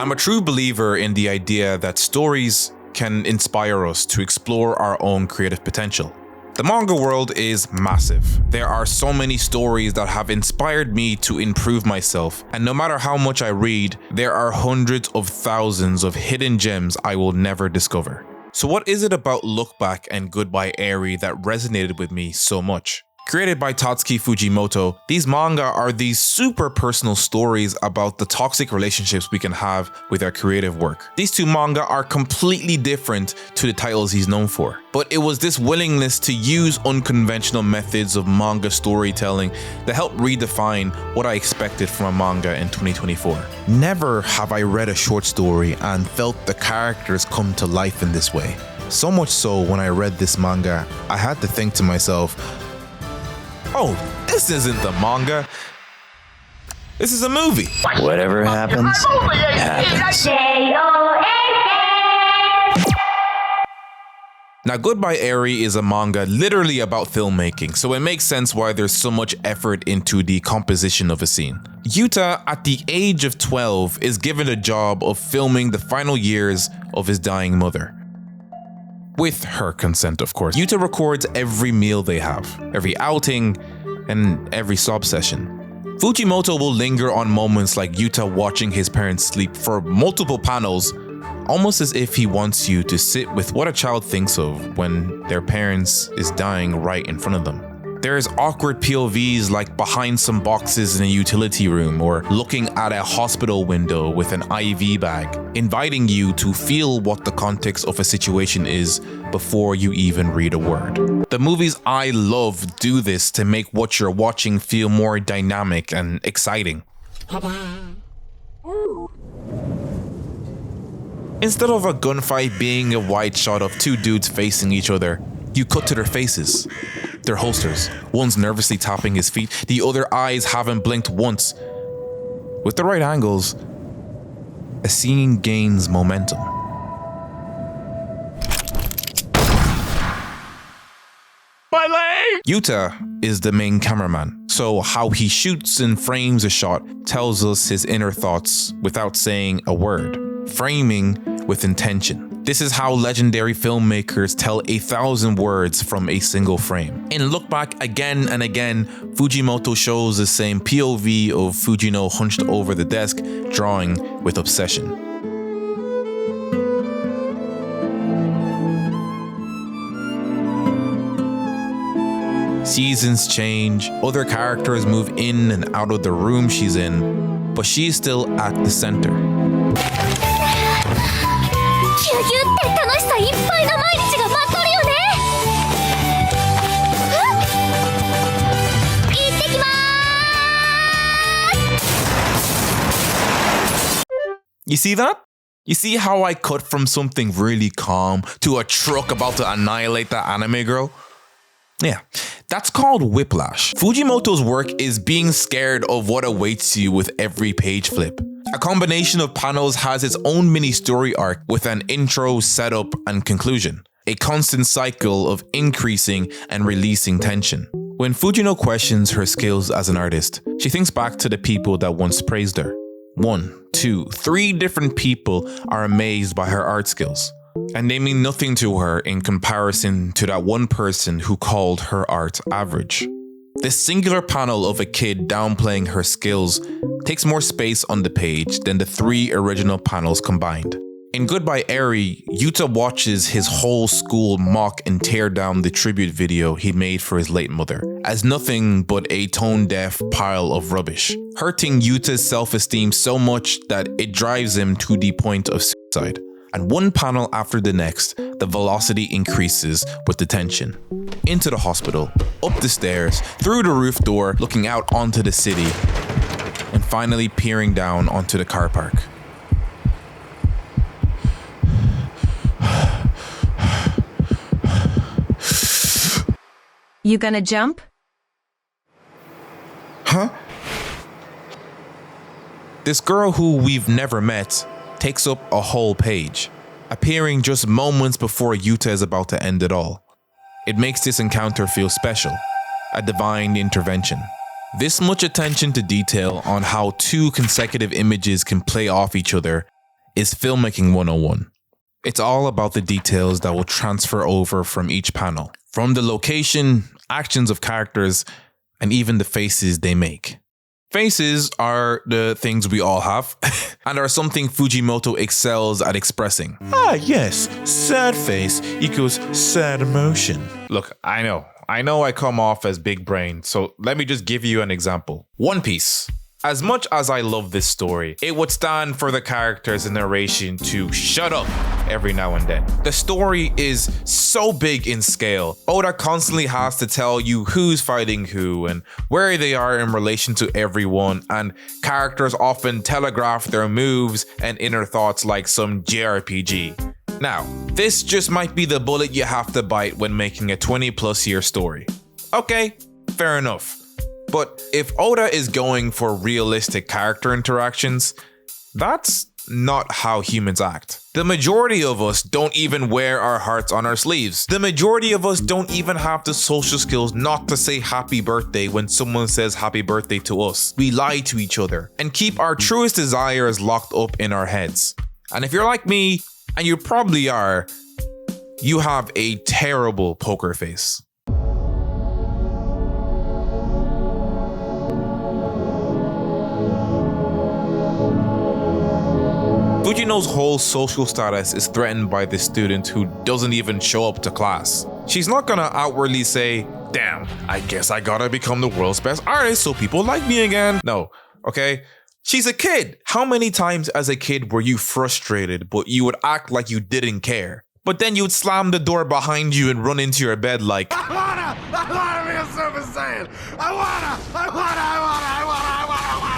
I'm a true believer in the idea that stories can inspire us to explore our own creative potential. The manga world is massive. There are so many stories that have inspired me to improve myself, and no matter how much I read, there are hundreds of thousands of hidden gems I will never discover. So what is it about Look Back and Goodbye Eri that resonated with me so much? Created by Tatsuki Fujimoto, these manga are these super personal stories about the toxic relationships we can have with our creative work. These two manga are completely different to the titles he's known for, but it was this willingness to use unconventional methods of manga storytelling that helped redefine what I expected from a manga in 2024. Never have I read a short story and felt the characters come to life in this way. So much so when I read this manga, I had to think to myself, oh, this isn't the manga. This is a movie. Whatever happens, happens. Now, Goodbye Eri is a manga literally about filmmaking, so it makes sense why there's so much effort into the composition of a scene. Yuta, at the age of 12, is given the job of filming the final years of his dying mother. With her consent, of course. Yuta records every meal they have, every outing, and every sob session. Fujimoto will linger on moments like Yuta watching his parents sleep for multiple panels, almost as if he wants you to sit with what a child thinks of when their parents is dying right in front of them. There's awkward POVs like behind some boxes in a utility room or looking at a hospital window with an IV bag, inviting you to feel what the context of a situation is before you even read a word. The movies I love do this to make what you're watching feel more dynamic and exciting. Instead of a gunfight being a wide shot of two dudes facing each other, you cut to their faces, their holsters. One's nervously tapping his feet, the other eyes haven't blinked once. With the right angles, a scene gains momentum. My leg! Yuta is the main cameraman, so how he shoots and frames a shot tells us his inner thoughts without saying a word, framing with intention. This is how legendary filmmakers tell 1,000 words from a single frame. In Look Back, again and again, Fujimoto shows the same POV of Fujino hunched over the desk, drawing with obsession. Seasons change, other characters move in and out of the room she's in, but she's still at the center. You see that? You see how I cut from something really calm to a truck about to annihilate that anime girl? Yeah, that's called Whiplash. Fujimoto's work is being scared of what awaits you with every page flip. A combination of panels has its own mini story arc with an intro, setup, and conclusion. A constant cycle of increasing and releasing tension. When Fujino questions her skills as an artist, she thinks back to the people that once praised her. 1, 2, 3 different people are amazed by her art skills, and they mean nothing to her in comparison to that one person who called her art average. This singular panel of a kid downplaying her skills takes more space on the page than the 3 original panels combined. In Goodbye Eri, Yuta watches his whole school mock and tear down the tribute video he made for his late mother as nothing but a tone-deaf pile of rubbish, hurting Yuta's self-esteem so much that it drives him to the point of suicide. And one panel after the next, the velocity increases with the tension. Into the hospital, up the stairs, through the roof door, looking out onto the city, and finally peering down onto the car park. You gonna jump? Huh? This girl who we've never met takes up a whole page, appearing just moments before Yuta is about to end it all. It makes this encounter feel special, a divine intervention. This much attention to detail on how 2 consecutive images can play off each other is Filmmaking 101. It's all about the details that will transfer over from each panel, from the location, actions of characters, and even the faces they make. Faces are the things we all have and are something Fujimoto excels at expressing. Ah, yes, sad face equals sad emotion. Look, I know I come off as big brain, so let me just give you an example. One Piece. As much as I love this story, it would stand for the characters and narration to shut up every now and then. The story is so big in scale. Oda constantly has to tell you who's fighting who and where they are in relation to everyone, and characters often telegraph their moves and inner thoughts like some JRPG. Now, this just might be the bullet you have to bite when making a 20+ year story. Okay, fair enough. But if Oda is going for realistic character interactions, that's not how humans act. The majority of us don't even wear our hearts on our sleeves. The majority of us don't even have the social skills not to say happy birthday when someone says happy birthday to us. We lie to each other and keep our truest desires locked up in our heads. And if you're like me, and you probably are, you have a terrible poker face. Fujino's whole social status is threatened by this student who doesn't even show up to class. She's not gonna outwardly say, damn, I guess I gotta become the world's best artist so people like me again. No, okay? She's a kid. How many times as a kid were you frustrated, but you would act like you didn't care? But then you'd slam the door behind you and run into your bed like, I wanna be a Super Saiyan. I wanna.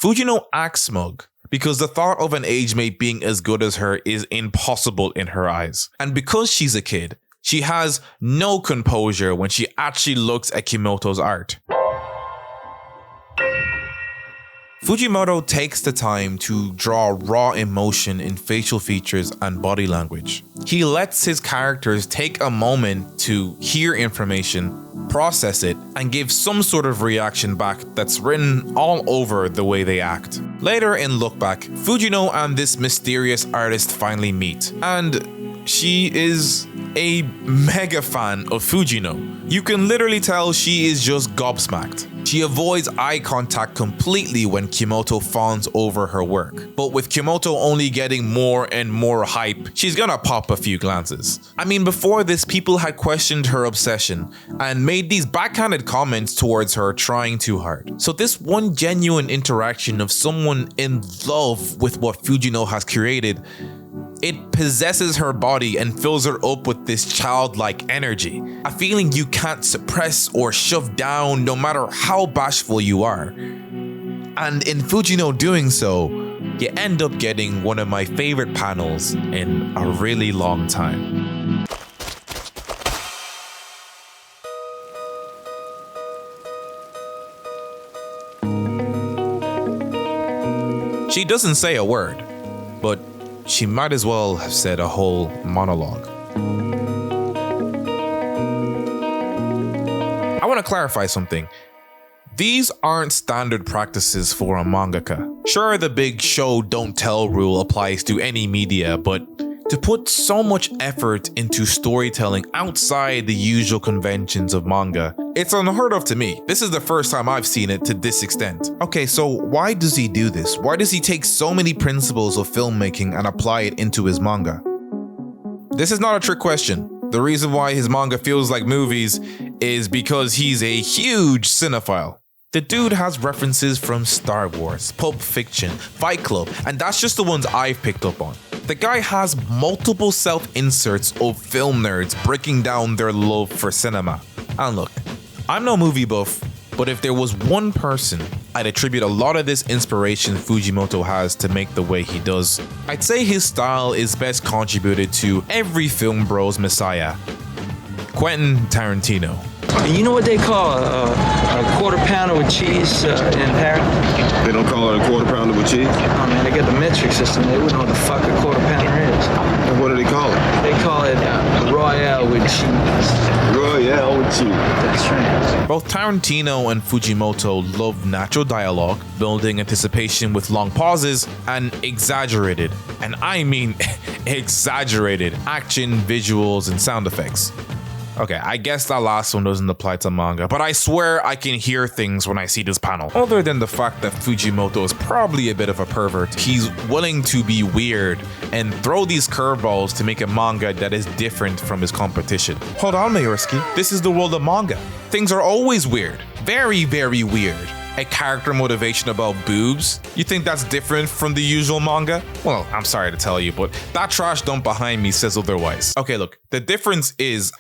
Fujino acts smug because the thought of an age mate being as good as her is impossible in her eyes. And because she's a kid, she has no composure when she actually looks at Kimoto's art. Fujimoto takes the time to draw raw emotion in facial features and body language. He lets his characters take a moment to hear information, process it, and give some sort of reaction back that's written all over the way they act. Later in Look Back, Fujino and this mysterious artist finally meet, and she is a mega fan of Fujino. You can literally tell she is just gobsmacked. She avoids eye contact completely when Kimoto fawns over her work. But with Kimoto only getting more and more hype, she's gonna pop a few glances. I mean, before this, people had questioned her obsession and made these backhanded comments towards her trying too hard. So this one genuine interaction of someone in love with what Fujino has created, it possesses her body and fills her up with this childlike energy, a feeling you can't suppress or shove down no matter how bashful you are. And in Fujino doing so, you end up getting one of my favorite panels in a really long time. She doesn't say a word, but she might as well have said a whole monologue. I want to clarify something. These aren't standard practices for a mangaka. Sure, the big show don't tell rule applies to any media, but to put so much effort into storytelling outside the usual conventions of manga, it's unheard of to me. This is the first time I've seen it to this extent. Okay, so why does he do this? Why does he take so many principles of filmmaking and apply it into his manga? This is not a trick question. The reason why his manga feels like movies is because he's a huge cinephile. The dude has references from Star Wars, Pulp Fiction, Fight Club, and that's just the ones I've picked up on. The guy has multiple self-inserts of film nerds breaking down their love for cinema. And look, I'm no movie buff, but if there was one person I'd attribute a lot of this inspiration Fujimoto has to make the way he does, I'd say his style is best contributed to every film bro's messiah, Quentin Tarantino. And you know what they call a quarter pounder with cheese in Paris? They don't call it a quarter pounder with cheese? Oh man, they got the metric system. They wouldn't know what the fuck a quarter pounder is. And what do they call it? They call it Royale with cheese. Royale. hell with you. That's strange. Both Tarantino and Fujimoto love natural dialogue, building anticipation with long pauses, and exaggerated, and I mean exaggerated, action, visuals, and sound effects. Okay, I guess that last one doesn't apply to manga, but I swear I can hear things when I see this panel. Other than the fact that Fujimoto is probably a bit of a pervert, he's willing to be weird and throw these curveballs to make a manga that is different from his competition. Hold on, Mayorski. This is the world of manga. Things are always weird. Very, very weird. A character motivation about boobs? You think that's different from the usual manga? Well, I'm sorry to tell you, but that trash dump behind me says otherwise. Okay, look, the difference is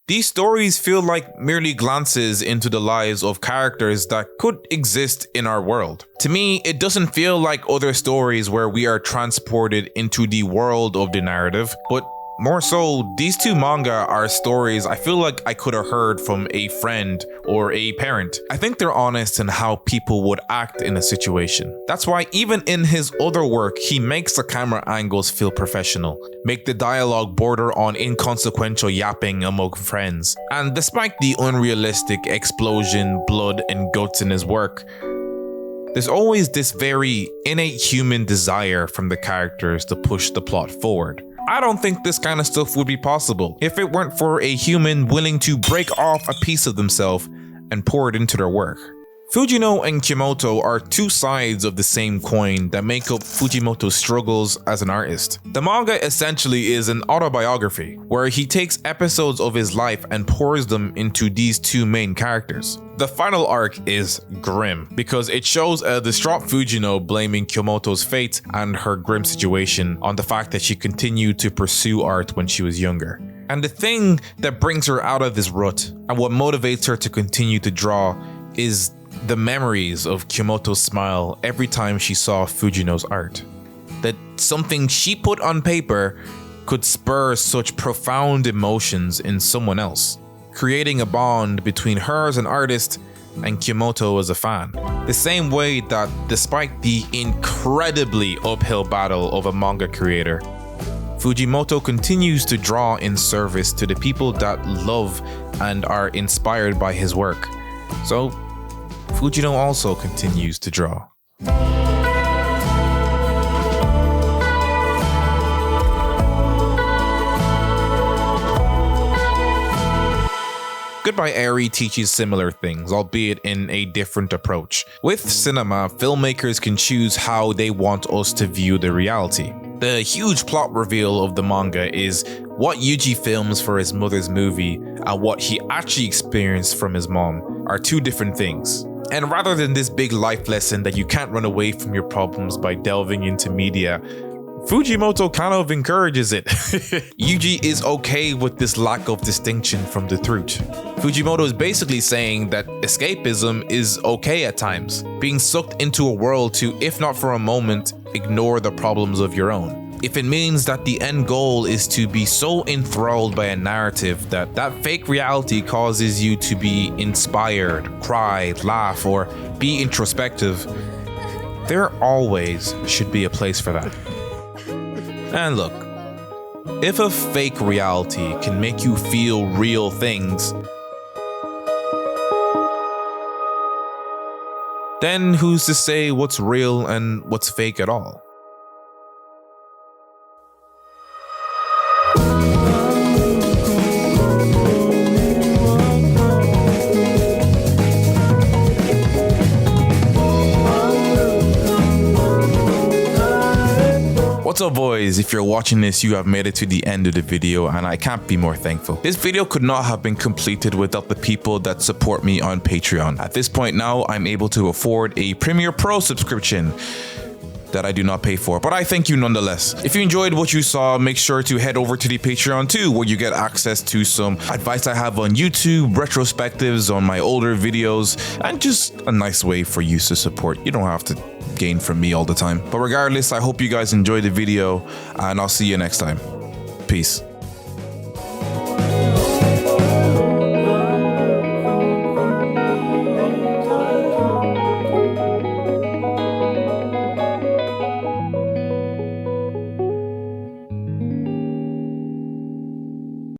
these stories feel like merely glances into the lives of characters that could exist in our world. To me, it doesn't feel like other stories where we are transported into the world of the narrative, but more so, these two manga are stories I feel like I could have heard from a friend or a parent. I think they're honest in how people would act in a situation. That's why even in his other work, he makes the camera angles feel professional, make the dialogue border on inconsequential yapping among friends. And despite the unrealistic explosion, blood, and guts in his work, there's always this very innate human desire from the characters to push the plot forward. I don't think this kind of stuff would be possible if it weren't for a human willing to break off a piece of themselves and pour it into their work. Fujino and Kimoto are two sides of the same coin that make up Fujimoto's struggles as an artist. The manga essentially is an autobiography where he takes episodes of his life and pours them into these two main characters. The final arc is grim because it shows a distraught Fujino blaming Kimoto's fate and her grim situation on the fact that she continued to pursue art when she was younger. And the thing that brings her out of this rut and what motivates her to continue to draw is the memories of Kimoto's smile every time she saw Fujino's art. That something she put on paper could spur such profound emotions in someone else, creating a bond between her as an artist and Kimoto as a fan. The same way that despite the incredibly uphill battle of a manga creator, Fujimoto continues to draw in service to the people that love and are inspired by his work. So Fujino also continues to draw. Goodbye Eri teaches similar things, albeit in a different approach. With cinema, filmmakers can choose how they want us to view the reality. The huge plot reveal of the manga is what Yuji films for his mother's movie and what he actually experienced from his mom are two different things. And rather than this big life lesson that you can't run away from your problems by delving into media, Fujimoto kind of encourages it. Yuji is okay with this lack of distinction from the truth. Fujimoto is basically saying that escapism is okay at times, being sucked into a world to, if not for a moment, ignore the problems of your own. If it means that the end goal is to be so enthralled by a narrative that fake reality causes you to be inspired, cry, laugh, or be introspective, there always should be a place for that. And look, if a fake reality can make you feel real things, then who's to say what's real and what's fake at all? What's up boys, if you're watching this you have made it to the end of the video and I can't be more thankful. This video could not have been completed without the people that support me on Patreon. At this point now I'm able to afford a Premiere Pro subscription that I do not pay for, but I thank you nonetheless. If you enjoyed what you saw, make sure to head over to the Patreon too, where you get access to some advice I have on YouTube, retrospectives on my older videos, and just a nice way for you to support. You don't have to gain from me all the time. But regardless, I hope you guys enjoyed the video, and I'll see you next time. Peace.